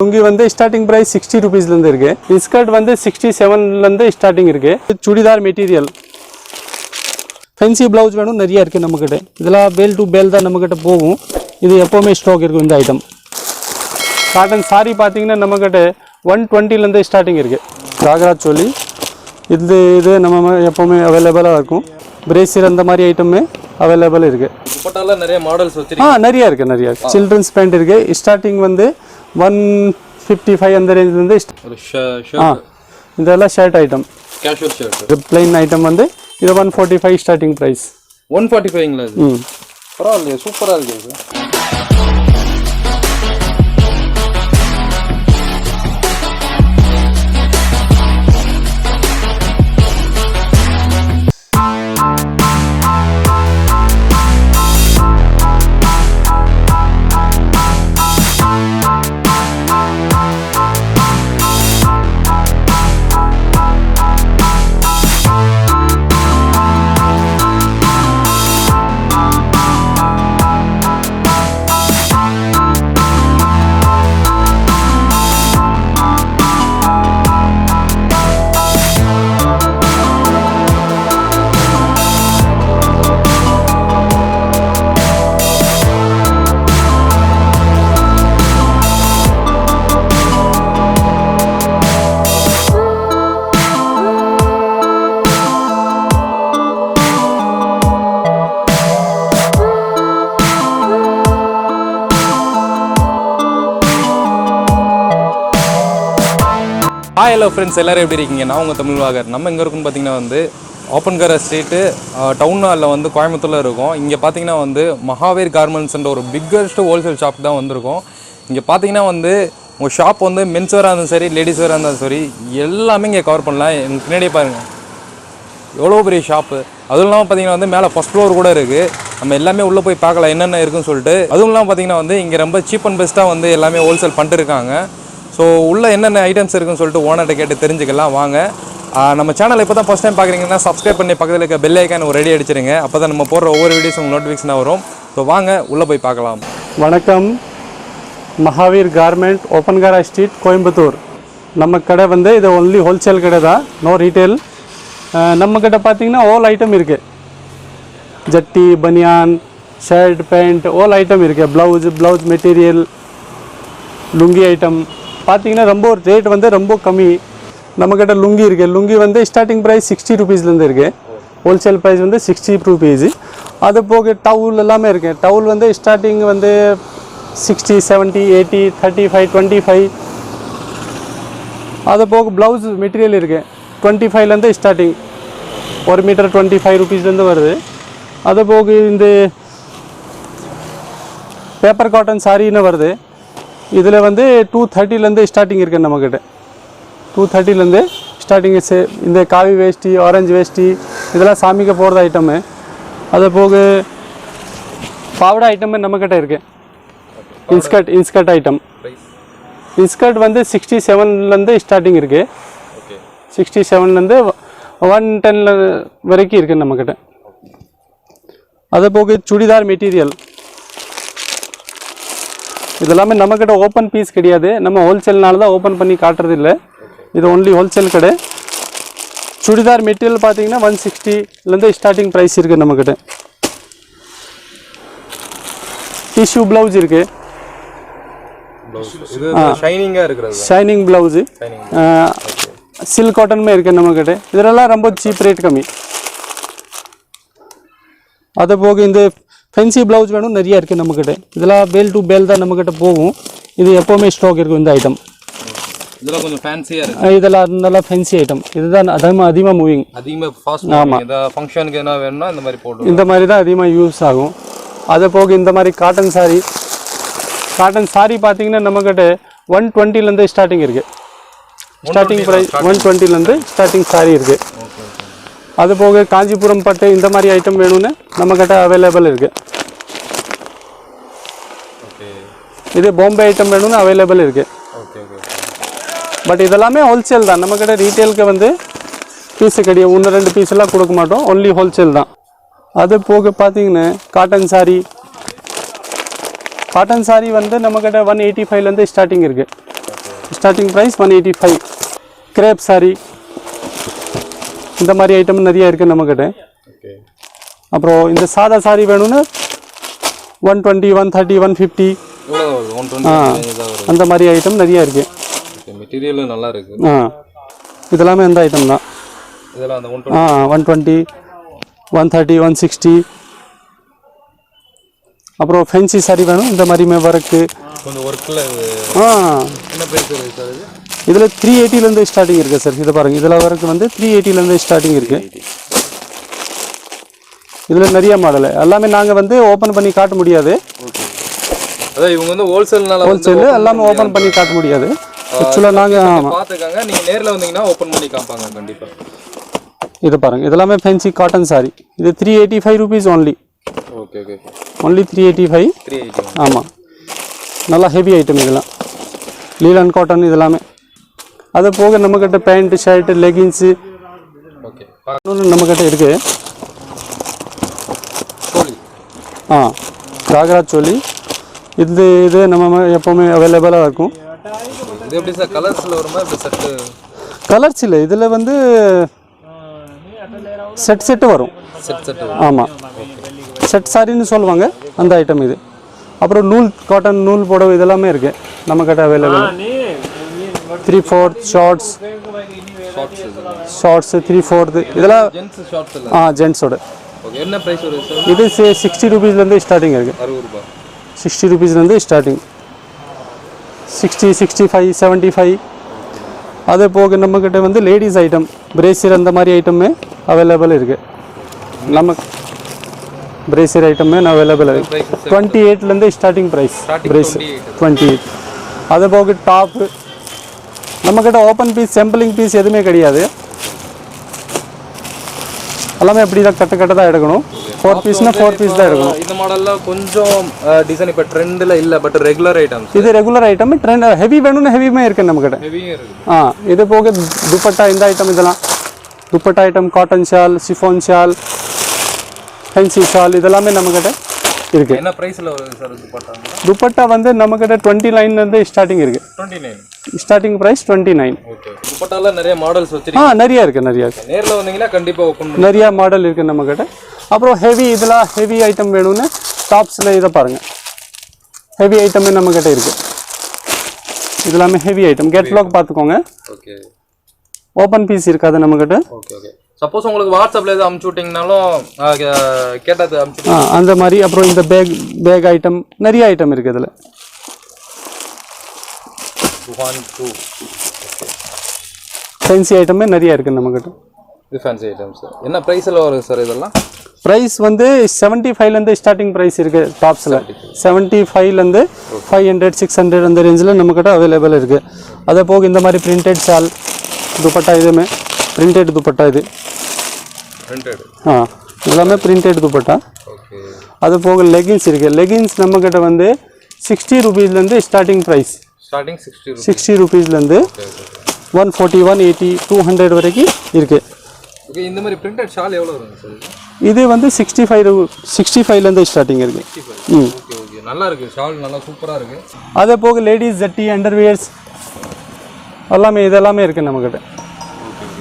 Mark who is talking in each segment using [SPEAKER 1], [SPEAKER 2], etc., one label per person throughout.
[SPEAKER 1] லுங்கி வந்து starting price 60 rupeesல இருந்து இருக்கு. ஸ்கர்ட் வந்து 67ல இருந்து ஸ்டார்டிங் இருக்கு. சுடிதார் மெட்டீரியல் ஃபேன்சி பிளவுஸ் வேணும் நிறைய இருக்கு நம்ம கிட்ட. இதெல்லாம் பேல் டு பேல் தான் நம்ம கிட்ட போகும். இது எப்பவுமே ஸ்டாக் இருக்கும் இந்த ஐட்டம். காட்டன் சாரி பாத்தீங்கன்னா நம்ம கிட்ட 120ல இருந்து ஸ்டார்டிங் இருக்கு. காக்ரா சோலி இது நம்ம எப்பவுமே அவைலபிளா இருக்கும். பிரேசியர் அந்த மாதிரி ஐட்டமே அவைலபிள் இருக்கு.
[SPEAKER 2] துப்பட்டால நிறைய மாடல்ஸ் வச்சிருக்கீங்க.
[SPEAKER 1] நிறைய இருக்கு. சில்ட்ரன்ஸ் பேண்ட் இருக்கு. ஸ்டார்டிங் வந்து 155 அந்த ரேஞ்சில இருந்து
[SPEAKER 2] ஒரு ஷர்ட்
[SPEAKER 1] இதெல்லாம் shirt item.
[SPEAKER 2] Casual shirt.
[SPEAKER 1] Plain item வந்து இது 145 ஸ்டார்டிங் பிரைஸ்.
[SPEAKER 2] 145ங்களா இது? பரவாயில்லையே, சூப்பரா இருக்கு இது. ஹாய் ஹலோ ஃப்ரெண்ட்ஸ், எல்லோரும் எப்படி இருக்கீங்க? நான் உங்கள் தமிழ்வாகர். நம்ம எங்கே இருக்குன்னு பார்த்தீங்கன்னா வந்து oppankara ஸ்ட்ரீட்டு டவுன் ஹாலில் வந்து கோயம்புத்தூரில் இருக்கும். இங்கே பார்த்தீங்கன்னா வந்து மகாவீர் கார்மெண்ட்ஸ்ன்ற ஒரு பிக்கஸ்ட் ஹோல்சேல் ஷாப் தான் வந்திருக்கும். இங்கே பார்த்தீங்கன்னா வந்து உங்கள் ஷாப் வந்து மென்ஸ் வேராக இருந்தாலும் சரி, லேடிஸ் வேராக இருந்தாலும் சரி, எல்லாமே இங்கே கவர் பண்ணலாம். எனக்கு பின்னாடியே பாருங்கள் எவ்வளோ பெரிய ஷாப்பு. அதுவும் இல்லாமல் பார்த்தீங்கன்னா வந்து மேலே ஃபஸ்ட் ஃப்ளோர் கூட இருக்குது. நம்ம எல்லாமே உள்ளே போய் பார்க்கலாம் என்னென்ன இருக்குன்னு சொல்லிட்டு. அதுவும் இல்லாமல் பார்த்தீங்கன்னா வந்து இங்கே ரொம்ப சீப் அண்ட் பெஸ்ட்டாக வந்து எல்லாமே ஹோல்சேல் பண்ணிட்டு இருக்காங்க. ஸோ உள்ளே என்னென்ன ஐட்டம்ஸ் இருக்குன்னு சொல்லிட்டு ஓனர்கிட்ட கேட்டு தெரிஞ்சுக்கலாம் வாங்க. நம்ம சேனல் இப்போ தான் ஃபஸ்ட் டைம் பார்க்குறீங்கன்னா சப்ஸ்கிரைப் பண்ணி பக்கத்தில் இருக்க பெல் ஐக்கான் ஒரு ரெடி அடிச்சிருங்க. அப்போ தான் நம்ம போடுற ஒவ்வொரு வீடியோஸ் உங்களுக்கு நோட்டிஃபிகேஷனாக வரும். ஸோ வாங்க உள்ளே போய் பார்க்கலாம்.
[SPEAKER 1] வணக்கம். Mahavir garment, oppankara street, Coimbatore. நம்ம கடை வந்து இது ஒன்லி ஹோல்சேல் கடை தான், நோ ரீட்டெயில். நம்ம கிட்ட பார்த்தீங்கன்னா ஆல் ஐட்டம் இருக்குது. ஜட்டி, பனியான், ஷர்ட், பேண்ட் ஆல் ஐட்டம் இருக்குது. ப்ளவுஸ் மெட்டீரியல், லுங்கி ஐட்டம் பார்த்தீங்கன்னா ரொம்ப ரேட் வந்து ரொம்ப கம்மி. நம்மக்கிட்ட லுங்கி இருக்குது. லுங்கி வந்து ஸ்டார்டிங் ப்ரைஸ் 60 rupeesலேருந்து இருக்குது. ஹோல்சேல் ப்ரைஸ் வந்து 60 rupees. அது போக டவுல் எல்லாமே இருக்குது. டவுல் வந்து ஸ்டார்டிங் வந்து 60, 70, 80, 35, 25. அது போக ப்ளவுஸ் மெட்டீரியல் இருக்குது. 25லேருந்து ஸ்டார்டிங். 1 மீட்டர் 25 rupeesலேருந்து வருது. அது போக இந்த பேப்பர் காட்டன் சாரின்னு வருது. இதில் வந்து 230லேருந்து ஸ்டார்டிங் இருக்குது நம்மக்கிட்ட. 230லேருந்து ஸ்டார்டிங். இந்த காவி வேஷ்டி, ஆரஞ்சு வேஷ்டி இதெல்லாம் சாமிக்கு போடுற ஐட்டமு. அது போக பாவடை ஐட்டமே நம்மக்கிட்ட இருக்குது. Inskirt item. இன்ஸ்கர்ட் வந்து 67லேருந்து ஸ்டார்டிங் இருக்குது. 67லேருந்து 110 வரைக்கும் இருக்குது நம்மக்கிட்ட. அது போக சுடிதார் மெட்டீரியல் இதெல்லாமே நம்மக்கிட்ட ஓப்பன் பீஸ் கிடையாது. நம்ம ஹோல்சேல்னால தான் ஓப்பன் பண்ணி காட்டுறது இல்லை. இது ஒன்லி ஹோல்சேல் கடை. சுடிதார் மெட்டீரியல் பார்த்தீங்கன்னா 160லேருந்து ஸ்டார்டிங் ப்ரைஸ் இருக்குது நம்மக்கிட்ட. டிஷ்யூ ப்ளவுஸ் இருக்குது. ஷைனிங் ப்ளவுஸு சில்க் காட்டனுமே இருக்குது நம்மக்கிட்ட. இதெல்லாம் ரொம்ப சீப் ரேட் கம்மி. அது போக இந்த ஃபேன்சி ப்ளவுஸ் வேணும் நிறைய இருக்குது நம்மக்கிட்ட. இதெல்லாம் பேல் டு பேல் தான் நம்மக்கிட்ட போகும். இது எப்போவுமே ஸ்டாக் இருக்கும் இந்த ஐட்டம்.
[SPEAKER 2] இதெல்லாம் கொஞ்சம் ஃபேன்சியாக இருக்குது.
[SPEAKER 1] இதெல்லாம் நல்லா ஃபேன்சி ஐட்டம். இதுதான் அதிகமாக மூவிங்.
[SPEAKER 2] ஆமாம். இந்த ஃபங்க்ஷனுக்கு என்ன வேணும்னா இந்த மாதிரி போட்டு
[SPEAKER 1] இந்த மாதிரி தான் அதிகமாக யூஸ் ஆகும். அது போக இந்த மாதிரி காட்டன் சாரி பார்த்தீங்கன்னா நம்மக்கிட்ட 120லேருந்து ஸ்டார்டிங் இருக்குது. ஸ்டார்டிங் ப்ரைஸ் 120லேருந்து ஸ்டார்டிங் சாரி இருக்குது. அது போக காஞ்சிபுரம் பட்டு இந்த மாதிரி ஐட்டம் வேணும்னு நம்மக்கிட்ட அவைலபிள் இருக்குது. இது பாம்பே ஐட்டம் வேணும்னு அவைலபிள் இருக்குது. பட் இதெல்லாமே ஹோல்சேல் தான். நம்மக்கிட்ட ரீட்டெயிலுக்கு வந்து பீஸு கிடையாது. 1-2 பீஸெல்லாம் கொடுக்க மாட்டோம். ஒன்லி ஹோல்சேல் தான். அது போக பார்த்தீங்கன்னா காட்டன் சாரி வந்து நம்மக்கிட்ட 185லேருந்து ஸ்டார்டிங் இருக்குது. Starting price 185. கிரேப் சாரி இந்த மாதிரி ஐட்டம் நிறைய இருக்குது நம்மக்கிட்ட.
[SPEAKER 2] ஓகே.
[SPEAKER 1] அப்புறம் இந்த சாதா சாரி வேணும்னா 120, 130, 150 அந்த மாதிரி ஐட்டம் நிறைய இருக்குது.
[SPEAKER 2] மெட்டீரியலும் நல்லா இருக்கு.
[SPEAKER 1] இதெல்லாமே அந்த ஐட்டம் தான்.
[SPEAKER 2] இதெல்லாம் அந்த
[SPEAKER 1] 120, 130, 160. அப்புறம் ஃபேன்சி சாரி வேணும் இந்த மாதிரிமே ஒர்க்கு
[SPEAKER 2] கொஞ்சம் ஒர்க்கில் என்ன ப்ரைஸ் இருக்குது சார் இது?
[SPEAKER 1] இதில் 380லேருந்து ஸ்டார்டிங் இருக்குது சார். இதை பாருங்கள், இதில் ஒர்க்கு வந்து 380லேருந்து ஸ்டார்டிங் இருக்குது. இதில் நிறைய மாடல் எல்லாமே நாங்கள் வந்து ஓப்பன் பண்ணி காட்ட முடியாது.
[SPEAKER 2] அதான் இவங்க வந்து ஹோல்சேல்
[SPEAKER 1] எல்லாமே ஓப்பன் பண்ணி காட்ட முடியாது. ஆக்சுவலாக நாங்கள்
[SPEAKER 2] பார்த்துக்காங்க, நீங்கள் நேரில் வந்தீங்கன்னா ஓப்பன் பண்ணி காப்பாங்க கண்டிப்பாக.
[SPEAKER 1] இது பாருங்கள், இதெல்லாமே ஃபேன்சி காட்டன் சாரி. இது 385 rupees only.
[SPEAKER 2] Okay okay.
[SPEAKER 1] Only 385. ஆமாம், நல்லா ஹெவி ஐட்டம் இதெல்லாம். லீலன் காட்டன் இதெல்லாமே. அது போக நம்மக்கிட்ட பேண்ட், ஷர்ட்டு, லெகின்ஸு நம்மக்கிட்ட இருக்குது. காக்ரா சோலி இது நம்ம எப்போவுமே அவைலபிளாக இருக்கும்.
[SPEAKER 2] இது எப்படி சார் கலர்ஸில் வருமா? இப்படி செட்டு
[SPEAKER 1] கலர்ஸ் இல்லை, இதில் வந்து செட்டு வரும். ஆமாம், செட் சாரின்னு சொல்லுவாங்க அந்த ஐட்டம் இது. அப்புறம் நூல் காட்டன் நூல் புடவை இதெல்லாமே இருக்குது நம்மக்கிட்ட அவைலபிள். 3/4 ஷார்ட்ஸ் 3/4 இதெல்லாம் ஜென்ஸோட.
[SPEAKER 2] என்ன ப்ரைஸ் வருது சார்?
[SPEAKER 1] இது 60 rupeesலேருந்து ஸ்டார்டிங் இருக்குது.
[SPEAKER 2] 60 ரூபாய்.
[SPEAKER 1] 60 rupeesலேருந்து ஸ்டார்டிங். 60, 65, 75. அதே போக நம்மக்கிட்ட வந்து லேடிஸ் ஐட்டம், பிரேசியர் அந்த மாதிரி ஐட்டமே அவைலபிள் இருக்குது. நமக்கு பிரேசியர் ஐட்டமே அவைலபிள் இருக்குது. 28லேருந்து ஸ்டார்டிங் ப்ரைஸ் பிரேசியர் 28. அதே போக டாப்பு நம்மக்கிட்ட ஓப்பன் பீஸ், சாம்பிளிங் பீஸ் எதுவுமே கிடையாது. எல்லாமே எப்படி தான் கட்ட தான் எடுக்கணும். 4 பீஸ்னா 4 பீஸ் தான் எடுக்கணும்.
[SPEAKER 2] இந்த மாடலில் கொஞ்சம் டிசைன் இப்போ ட்ரெண்டில் இல்லை, பட் ரெகுலர் ஐட்டம்ஸ்.
[SPEAKER 1] இது ரெகுலர் ஐட்டம். ட்ரெண்ட் ஹெவி வேணும்னு ஹெவியுமே இருக்குது நம்மக்கிட்ட.
[SPEAKER 2] ஹெவியும் இருக்குது.
[SPEAKER 1] இது போக துப்பட்டா இந்த ஐட்டம், இதெல்லாம் dupatta item, cotton shawl, chiffon shawl, fancy shawl இதெல்லாமே நம்மக்கிட்ட இருக்குது.
[SPEAKER 2] என்ன ப்ரைஸில் வருது சார் துப்பட்டா?
[SPEAKER 1] துப்பட்டா வந்து நம்மக்கிட்ட 29லேருந்து ஸ்டார்டிங் இருக்குது.
[SPEAKER 2] 29
[SPEAKER 1] ஸ்டார்டிங் ப்ரைஸ் 29.
[SPEAKER 2] ஓகே. துப்பட்டால நிறைய மாடல்ஸ் வச்சிருக்கீங்க?
[SPEAKER 1] நிறைய இருக்குது.
[SPEAKER 2] நேரில் வந்தீங்கன்னா கண்டிப்பாக ஓப்பன் பண்ணி
[SPEAKER 1] நிறையா மாடல் இருக்குது நம்மக்கிட்ட. அப்புறம் இதெல்லாம் ஹெவி ஐட்டம் வேணும்னு டாப்ஸில் இதை பாருங்கள், ஹெவி ஐட்டமே நம்மக்கிட்ட இருக்குது. இதெல்லாமே ஹெவி ஐட்டம். கேட்லாக் பார்த்துக்கோங்க.
[SPEAKER 2] ஓகே.
[SPEAKER 1] ஓப்பன் பீஸ் இருக்காது நம்மக்கிட்ட.
[SPEAKER 2] Okay okay. சப்போஸ் உங்களுக்கு வாட்ஸ்அப்பில் எதாவது அமுச்சு விட்டிங்கனாலும் கேட்டது அமுச்சு
[SPEAKER 1] அந்த மாதிரி. அப்புறம் இந்த பேக் ஐட்டம் நிறைய ஐட்டம் இருக்குது இதில். ஃபேன்சி ஐட்டமே நிறைய இருக்குது நம்மக்கிட்ட.
[SPEAKER 2] இது ஃபேன்சி ஐட்டம்ஸ். என்ன ப்ரைஸில் வருது சார் இதெல்லாம்?
[SPEAKER 1] ப்ரைஸ் வந்து 75லேருந்து ஸ்டார்டிங் ப்ரைஸ் இருக்குது டாப்ஸில். 75லேருந்து 500, 600 அந்த ரேஞ்சில் நம்மக்கிட்ட அவைலபிள் இருக்குது. அதே போக இந்த மாதிரி பிரிண்டட் ஷால் துப்பட்டா, இதுவுமே பிரிண்டட் துப்பட்டா. இது எல்லாமே பிரிண்டட் துப்பட்டா. அது போக லெகின்ஸ் இருக்குது. லெகின்ஸ் நம்மக்கிட்ட வந்து 60 rupeesலேருந்து ஸ்டார்டிங் ப்ரைஸ். 60 rupeesலேருந்து 140, 180, 200 வரைக்கும் இருக்குது.
[SPEAKER 2] ஓகே. இந்த மாதிரி பிரிண்டட் ஷால் எவ்வளோ வருங்க சார்?
[SPEAKER 1] இது வந்து 65லேருந்து ஸ்டார்டிங் இருக்குது.
[SPEAKER 2] Okay okay. நல்லா இருக்குது ஷால், நல்லா சூப்பராக இருக்குது.
[SPEAKER 1] அதே போக லேடிஸ் ஜட்டி, அண்டர்வியர்ஸ் எல்லாமே இதெல்லாமே இருக்குது நம்மக்கிட்ட.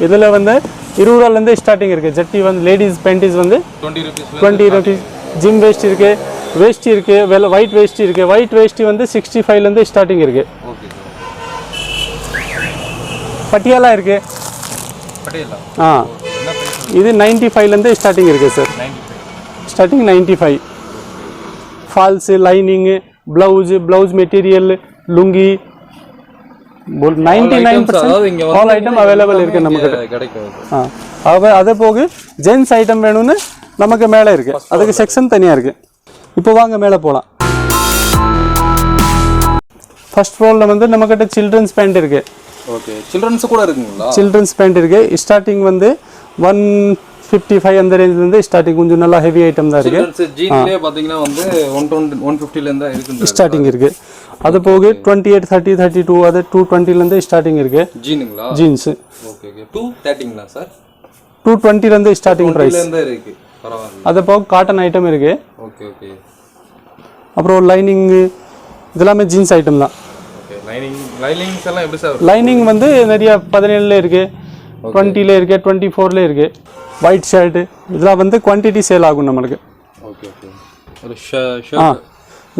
[SPEAKER 1] இதில் வந்து 20 ரூபாலேருந்து ஸ்டார்டிங் இருக்குது. ஜட்டி வந்து லேடிஸ் பேண்டிஸ் வந்து 20 rupees. ஜிம் வேஸ்ட் இருக்குது, வேஸ்டி இருக்குது, ஒயிட் வேஸ்டி இருக்குது. ஒயிட் வேஸ்டி வந்து 65லேருந்து ஸ்டார்டிங் இருக்குது. பட்டியாலா இருக்குது. இது 95லேருந்து ஸ்டார்டிங் இருக்குது sir. Starting 95. Falls, lining, blouse material, lungi 99% all item available இருக்குது நம்மக்கிட்ட. அதே போக ஜென்ஸ் ஐட்டம் வேணும்னு நமக்கு மேலே இருக்குது. அதுக்கு செக்ஷன் தனியாக இருக்குது. இப்போ வாங்க மேலே போகலாம். ஃபர்ஸ்ட் ஃப்ளோரில் வந்து நம்மக்கிட்ட சில்ட்ரன்ஸ் பேண்ட் இருக்குது.
[SPEAKER 2] ஓகே. சில்ட்ரன்ஸ் கூட இருக்குங்களா?
[SPEAKER 1] சில்ட்ரன்ஸ் பேண்ட் இருக்குது. ஸ்டார்டிங் வந்து 155 அந்த ரேஞ்சிலேருந்து ஸ்டார்டிங். கொஞ்சம் நல்லா ஹெவி ஐட்டம் தான் இருக்குது.
[SPEAKER 2] ஜீன்ஸ்லேயே பார்த்தீங்கன்னா வந்து 150லேருந்து தான் இருக்குது
[SPEAKER 1] ஸ்டார்டிங் இருக்குது. அது போக 28, 30, 32 அது 220லேருந்து ஸ்டார்டிங் இருக்குது.
[SPEAKER 2] ஜீனுங்களா? ஜீன்ஸு. Okay okay. 230ங்களா சார்?
[SPEAKER 1] 220லேருந்து ஸ்டார்டிங் ப்ரைஸ்
[SPEAKER 2] இருக்குது. பரவாயில்ல.
[SPEAKER 1] அது போக காட்டன் ஐட்டம் இருக்குது.
[SPEAKER 2] Okay okay.
[SPEAKER 1] அப்புறம் லைனிங்கு இதெல்லாமே ஜீன்ஸ் ஐட்டம் தான்.
[SPEAKER 2] ஓகே. லைனிங்ஸ் எல்லாம் எப்படி சார்?
[SPEAKER 1] லைனிங் வந்து நிறைய 17ல இருக்குது, 20ல இருக்குது, 24ல இருக்குது. ஒயிட் ஷர்ட்டு இதெல்லாம் வந்து குவான்டிட்டி சேல் ஆகும் நம்மளுக்கு.
[SPEAKER 2] Okay okay. ஒரு ஷர்ட்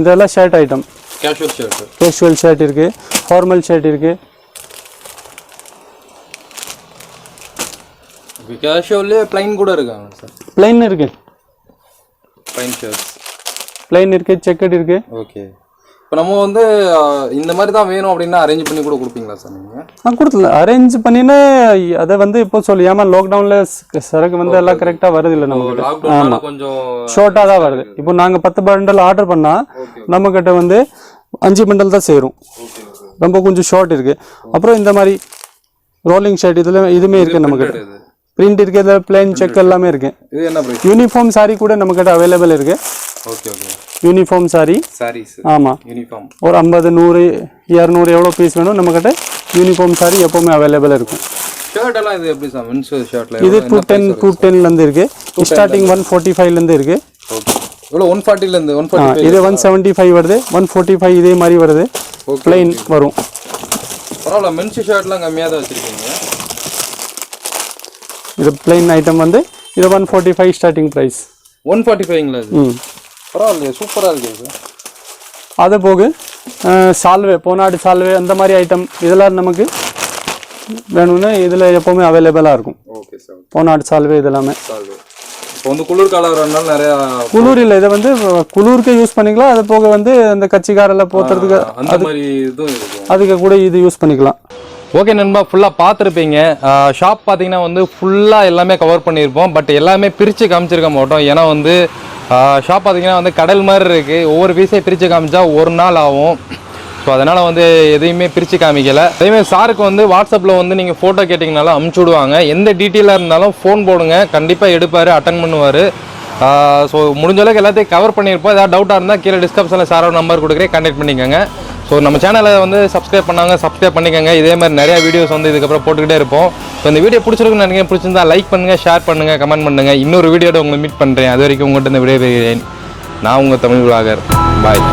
[SPEAKER 1] இதெல்லாம் ஷர்ட் ஐட்டம். கேஷுவல் ஷர்ட் இருக்குது, ஃபார்மல் ஷர்ட் இருக்குது.
[SPEAKER 2] கேஷுவல்லே ப்ளைன் கூட இருக்காங்க சார்?
[SPEAKER 1] ப்ளைன் இருக்குது,
[SPEAKER 2] ப்ளைன் ஷர்ட்ஸ்
[SPEAKER 1] ப்ளைன் இருக்குது, செக்கட் இருக்குது.
[SPEAKER 2] ஓகே. இப்போ நம்ம வந்து இந்த மாதிரி தான் வேணும் அப்படின்னா அரேஞ்ச் பண்ணி கூட கொடுப்பீங்களா சார் நீங்கள்?
[SPEAKER 1] கொடுத்துல அரேஞ்ச் பண்ணினா அதை வந்து இப்போ சொல்லி ஏமா லாக்டவுனில் சரக்கு வந்து எல்லாம் கரெக்டாக வருது இல்லை நமக்கு. ஆமாம்,
[SPEAKER 2] கொஞ்சம்
[SPEAKER 1] ஷார்ட்டாக தான் வருது. இப்போ நாங்கள் 10 பண்டல் ஆர்டர் பண்ணால் நம்மக்கிட்ட வந்து 5 பண்டல் தான் சேரும். ரொம்ப கொஞ்சம் ஷார்ட் இருக்குது. அப்புறம் இந்த மாதிரி ரோலிங் ஷர்ட் இதில் இதுவுமே இருக்குது நம்மக்கிட்ட. பிரிண்ட் இருக்குது, இதில் பிளைன் செக் எல்லாமே இருக்குது.
[SPEAKER 2] இது என்ன பிரைஸ்?
[SPEAKER 1] யூனிஃபார்ம் சாரி கூட நம்மக்கிட்ட அவைலபிள் இருக்குது.
[SPEAKER 2] Okay okay.
[SPEAKER 1] யூனிஃபார்ம் சாரீஸ். ஆமாம்,
[SPEAKER 2] யூனிஃபார்ம்
[SPEAKER 1] ஒரு 50, 100, 200 எவ்வளோ பீஸ் வேணும் நம்மக்கிட்ட யூனிஃபார்ம் சாரி எப்போவுமே அவைலபிள் இருக்கும்.
[SPEAKER 2] ஷர்ட் எல்லாம் இது எப்படி சார்? மென்ஸ் ஷர்ட்ல
[SPEAKER 1] இது 210 இருக்குது. ஸ்டார்டிங் 145 இருக்குது.
[SPEAKER 2] ஓகே. இவ்வளோ 140 145.
[SPEAKER 1] இது 175 வருது, 145 இதே மாதிரி வருது. பிளைன் வரும்.
[SPEAKER 2] பரவாயில்ல, மென்ஸ் ஷர்ட்லாம் கம்மியாக தான் வச்சுருக்கீங்க.
[SPEAKER 1] இது பிளைன் ஐட்டம் வந்து இது 145 ஸ்டார்டிங் ப்ரைஸ்.
[SPEAKER 2] 145ங்களா? பரவாயில்லையே, சூப்பராக இருக்குது சார்.
[SPEAKER 1] அது போக சால்வே, போனாடு சால்வே அந்த மாதிரி ஐட்டம் இதெல்லாம் நமக்கு வேணும்னா இதில் எப்போவுமே அவைலபிளாக இருக்கும்.
[SPEAKER 2] Okay sir.
[SPEAKER 1] போனாடு சால்வே இதெல்லாமே.
[SPEAKER 2] இப்போ வந்து குளிர் காலம் வரனால நிறையா
[SPEAKER 1] குளிர் இல்லை, இதை வந்து குளிருக்கு யூஸ் பண்ணிக்கலாம். அது போக வந்து அந்த கச்சிக்காரில் போத்துறதுக்கு
[SPEAKER 2] அந்த மாதிரி இதுவும் இருக்கும்,
[SPEAKER 1] அதுக்கு கூட இது யூஸ் பண்ணிக்கலாம்.
[SPEAKER 2] ஓகே நண்பா, ஃபுல்லாக பார்த்துருப்பீங்க. ஷாப் பார்த்தீங்கன்னா வந்து ஃபுல்லாக எல்லாமே கவர் பண்ணியிருப்போம். பட் எல்லாமே பிரித்து காமிச்சிருக்க மாட்டோம். ஏன்னா வந்து ஷாப் பார்த்தீங்கன்னா வந்து கடல் மாதிரி இருக்குது. ஒவ்வொரு பீஸையும் பிரித்து காமிச்சா ஒரு நாள் ஆகும். ஸோ அதனால் வந்து எதையுமே பிரித்து காமிக்கலை. அதேமாதிரி சாருக்கு வந்து வாட்ஸ்அப்பில் வந்து நீங்கள் ஃபோட்டோ கேட்டிங்கனாலும் அமுச்சு விடுவாங்க. எந்த டீட்டெயிலாக இருந்தாலும் ஃபோன் போடுங்க, கண்டிப்பாக எடுப்பார், அட்டன் பண்ணுவார். ஸோ முடிஞ்ச அளவுக்கு எல்லாத்தையும் கவர் பண்ணியிருப்போம். ஏதாவது டவுட்டாக இருந்தால் கீழே டிஸ்கிரிப்ஷனில் சாரோட நம்பர் கொடுக்குறேன், கான்டாக்ட் பண்ணிக்கோங்க. ஸோ நம்ம சேனலை வந்து சப்ஸ்கிரைப் பண்ணிக்கோங்க. இதே மாதிரி நிறையா வீடியோஸ் வந்து இதுக்கப்புறம் போட்டுக்கிட்டே இருப்போம். ஸோ இந்த வீடியோ பிடிச்சிருக்குன்னு நினைக்கிறேன். பிடிச்சிருந்தா லைக் பண்ணுங்கள், ஷேர் பண்ணுங்கள், கமெண்ட் பண்ணுங்கள். இன்னொரு வீடியோட உங்களை மீட் பண்ணுறேன். அது வரைக்கும் உங்கள்கிட்ட இந்த விடைபெறுகிறேன். நான் உங்கள் தமிழ் vlogger. பாய்.